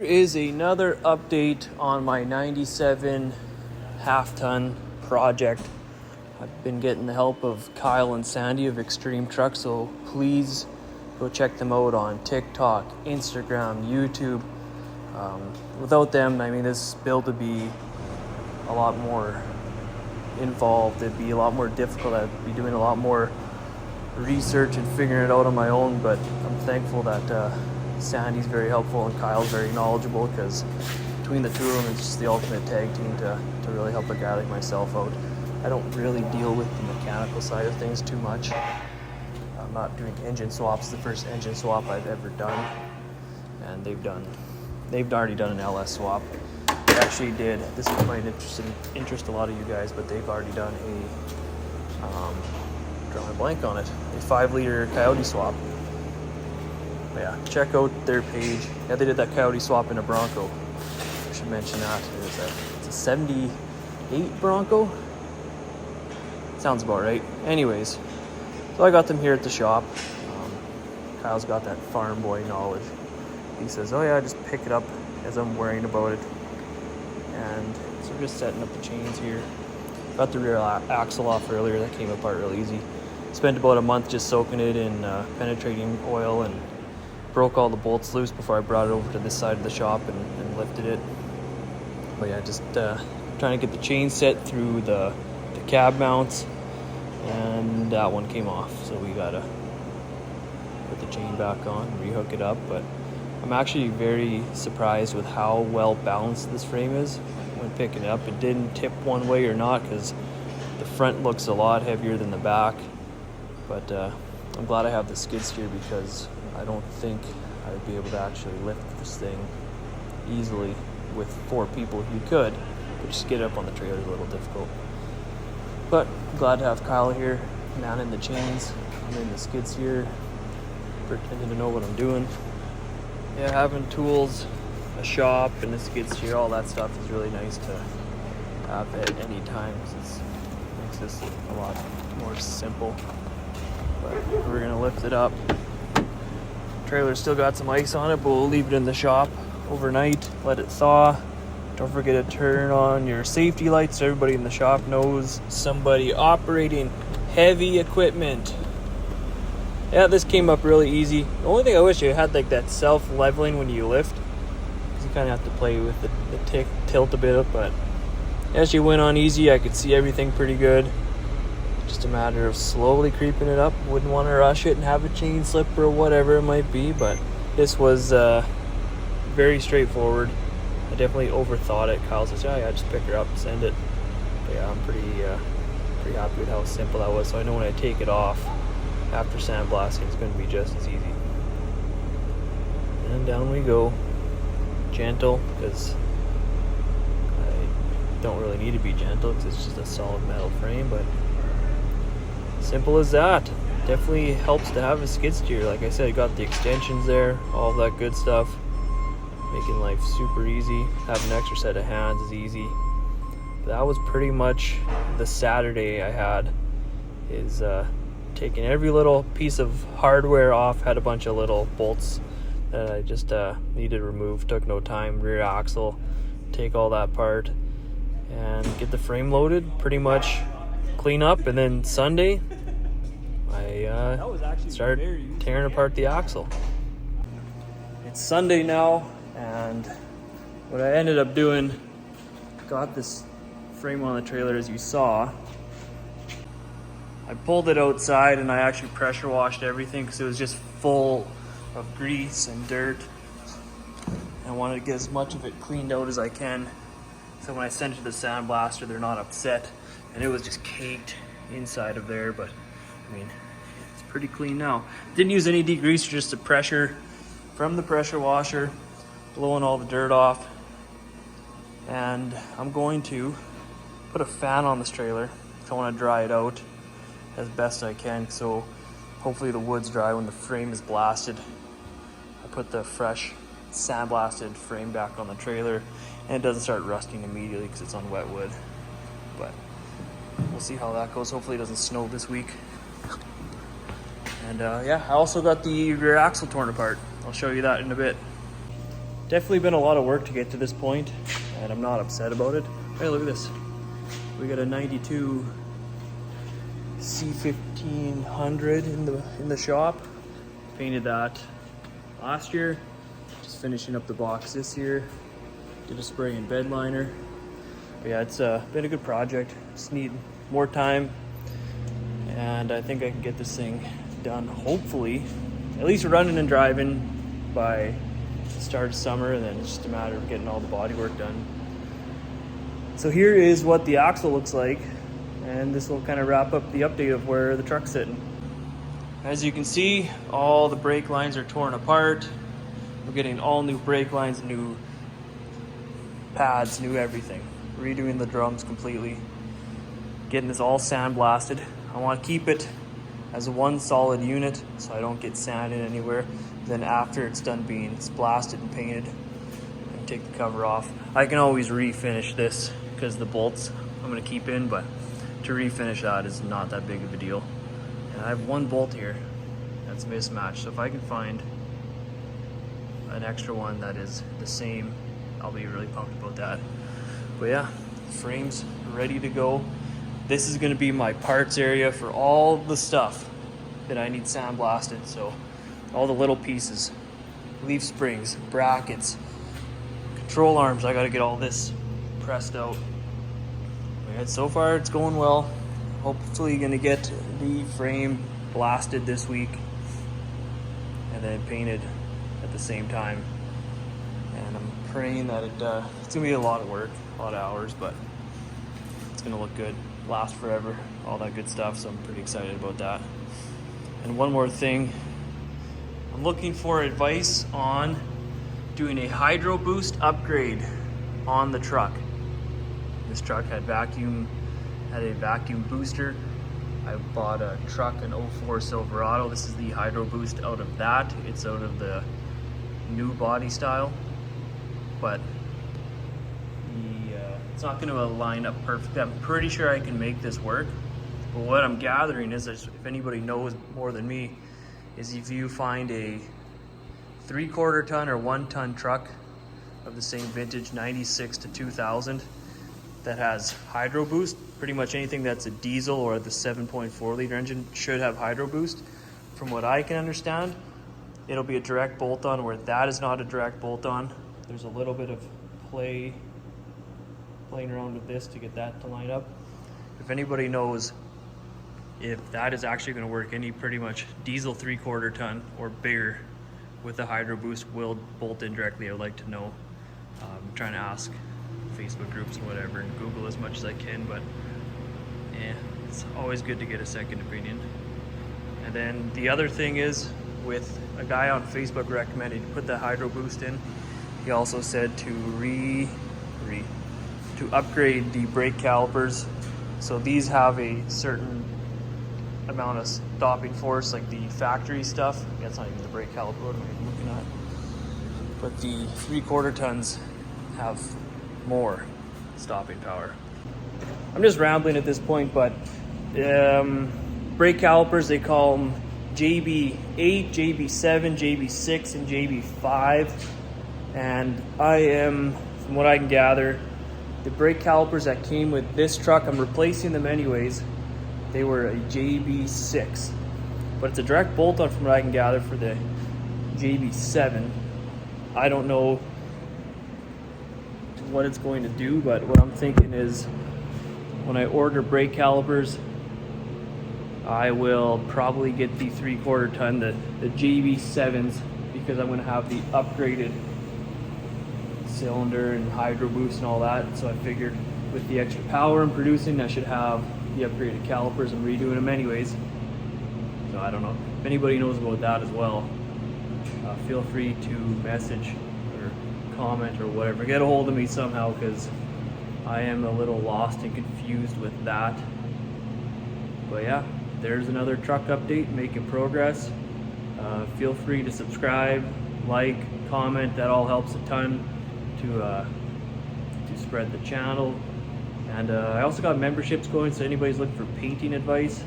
Is another update on my 97 half-ton project. I've been getting the help of Kyle and Sandy of Extreme Truck, so please go check them out on TikTok, Instagram, YouTube. Without them, I mean, this build would be a lot more involved. It'd be a lot more difficult. I'd be doing a lot more research and figuring it out on my own, but I'm thankful that Sandy's very helpful and Kyle's very knowledgeable, because between the two of them, it's just the ultimate tag team to really help a guy like myself out. I don't really deal with the mechanical side of things too much. I'm not doing engine swaps. The first engine swap I've ever done, and they've already done an LS swap. They actually did, this might interest a lot of you guys, but they've already done drawing a blank on it, a 5-liter Coyote swap. But yeah, check out their page. Yeah, they did that Coyote swap in a Bronco. I should mention that. It's a 78 Bronco. Sounds about right. Anyways, so I got them here at the shop. Kyle's got that farm boy knowledge. He says, oh yeah, just pick it up as I'm worrying about it. And so we're just setting up the chains here. Got the rear axle off earlier. That came apart real easy. Spent about a month just soaking it in penetrating oil and broke all the bolts loose before I brought it over to this side of the shop and lifted it. But yeah, just trying to get the chain set through the cab mounts, and that one came off. So we gotta put the chain back on, rehook it up. But I'm actually very surprised with how well balanced this frame is when picking it up. It didn't tip one way or not, because the front looks a lot heavier than the back. But I'm glad I have the skid steer, because I don't think I would be able to actually lift this thing easily with 4 people. You could, but just get it up on the trailer is a little difficult. But I'm glad to have Kyle here, manning the chains. I'm in the skid steer, pretending to know what I'm doing. Yeah, having tools, a shop, and a skid steer, all that stuff is really nice to have at any time, because it makes this a lot more simple. But we're gonna lift it up. Trailer's still got some ice on it, but we'll leave it in the shop overnight, let it thaw. Don't forget to turn on your safety lights so everybody in the shop knows somebody operating heavy equipment. Yeah, this came up really easy. The only thing I wish you had, like, that self-leveling when you lift, because you kind of have to play with the tilt a bit, but as you went on easy, I could see everything pretty good. Just a matter of slowly creeping it up. Wouldn't want to rush it and have a chain slip or whatever it might be, but this was very straightforward. I definitely overthought it. Kyle says, yeah, just pick her up and send it. But yeah, I'm pretty happy with how simple that was. So I know when I take it off after sandblasting, it's going to be just as easy. And down we go. Gentle, because I don't really need to be gentle, because it's just a solid metal frame, but simple as that. Definitely helps to have a skid steer. Like I said, got the extensions there, all that good stuff, making life super easy. Having an extra set of hands is easy. But that was pretty much the Saturday I had, is taking every little piece of hardware off. Had a bunch of little bolts that I just needed to remove. Took no time. Rear axle, take all that apart and get the frame loaded, pretty much clean up. And then Sunday I started tearing apart the axle. It's Sunday now, and what I ended up doing, got this frame on the trailer as you saw. I pulled it outside and I actually pressure washed everything, because it was just full of grease and dirt. I wanted to get as much of it cleaned out as I can, so when I send it to the sandblaster, they're not upset. And it was just caked inside of there, but I mean, it's pretty clean now. Didn't use any degreaser, just the pressure from the pressure washer, blowing all the dirt off. And I'm going to put a fan on this trailer, because I want to dry it out as best I can, so hopefully the wood's dry when the frame is blasted. I put the fresh sandblasted frame back on the trailer, and it doesn't start rusting immediately because it's on wet wood. But we'll see how that goes. Hopefully it doesn't snow this week. And yeah, I also got the rear axle torn apart. I'll show you that in a bit. Definitely been a lot of work to get to this point, and I'm not upset about it. Hey, look at this. We got a 92 K1500 in the shop. Painted that last year. Just finishing up the box this year. Did a spray and bed liner. But yeah, it's been a good project. Just need more time, and I think I can get this thing done, hopefully, at least running and driving by the start of summer, and then it's just a matter of getting all the body work done. So here is what the axle looks like, and this will kind of wrap up the update of where the truck's sitting. As you can see, all the brake lines are torn apart. We're getting all new brake lines, new pads, new everything. Redoing the drums completely. Getting this all sandblasted. I want to keep it as one solid unit so I don't get sand in anywhere. Then after it's done being blasted and painted, and take the cover off. I can always refinish this because the bolts I'm going to keep in, but to refinish that is not that big of a deal. And I have one bolt here that's mismatched, so if I can find an extra one that is the same, I'll be really pumped about that. But yeah, frame's ready to go. This is going to be my parts area for all the stuff that I need sandblasted. So all the little pieces, leaf springs, brackets, control arms, I got to get all this pressed out. But so far it's going well. Hopefully going to get the frame blasted this week and then painted at the same time. And I'm praying that it's going to be a lot of work, a lot of hours, but it's going to look good, last forever, all that good stuff. So I'm pretty excited about that. And one more thing, I'm looking for advice on doing a hydro boost upgrade on the truck. This truck had a vacuum booster. I bought a truck, an 04 Silverado. This is the hydro boost out of that. It's out of the new body style, but it's not going to line up perfectly. I'm pretty sure I can make this work, but what I'm gathering is, if anybody knows more than me, is if you find a 3/4 ton or 1 ton truck of the same vintage, 96 to 2000, that has hydro boost, pretty much anything that's a diesel or the 7.4 liter engine should have hydro boost. From what I can understand, it'll be a direct bolt on, where that is not a direct bolt on. There's a little bit of playing around with this to get that to line up. If anybody knows if that is actually going to work, any pretty much diesel 3/4 ton or bigger with the hydro boost will bolt in directly, I'd like to know. I'm trying to ask Facebook groups and whatever, and Google as much as I can, but it's always good to get a second opinion. And then the other thing is, with a guy on Facebook recommended to put the hydro boost in, he also said to upgrade the brake calipers. So these have a certain amount of stopping force, like the factory stuff. That's not even the brake caliper, what am I looking at? But the 3/4 tons have more stopping power. I'm just rambling at this point, but brake calipers, they call them JB8, JB7, JB6, and JB5. And from what I can gather, the brake calipers that came with this truck, I'm replacing them anyways, they were a JB6. But it's a direct bolt-on from what I can gather for the JB7. I don't know what it's going to do, but what I'm thinking is, when I order brake calipers, I will probably get the 3/4 ton, the JB7s, because I'm going to have the upgraded cylinder and hydro boost and all that. So I figured with the extra power I'm producing, I should have the upgraded calipers. I'm redoing them anyways. So I don't know if anybody knows about that as well. Feel free to message or comment or whatever. Get a hold of me somehow, because I am a little lost and confused with that. But yeah, there's another truck update, making progress. Feel free to subscribe, like, comment. That all helps a ton to spread the channel. And I also got memberships going, so anybody's looking for painting advice,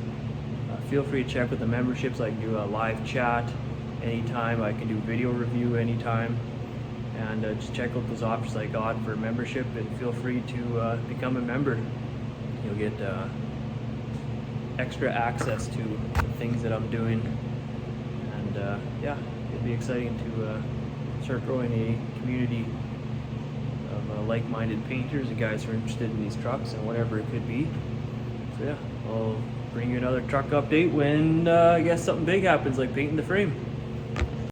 feel free to check with the memberships. I can do a live chat anytime, I can do video review anytime, and just check out those options I got for membership, and feel free to become a member. You'll get extra access to the things that I'm doing, and yeah, it'll be exciting to start growing a community of like-minded painters and guys who are interested in these trucks and whatever it could be. So yeah, I'll bring you another truck update when I guess something big happens, like painting the frame.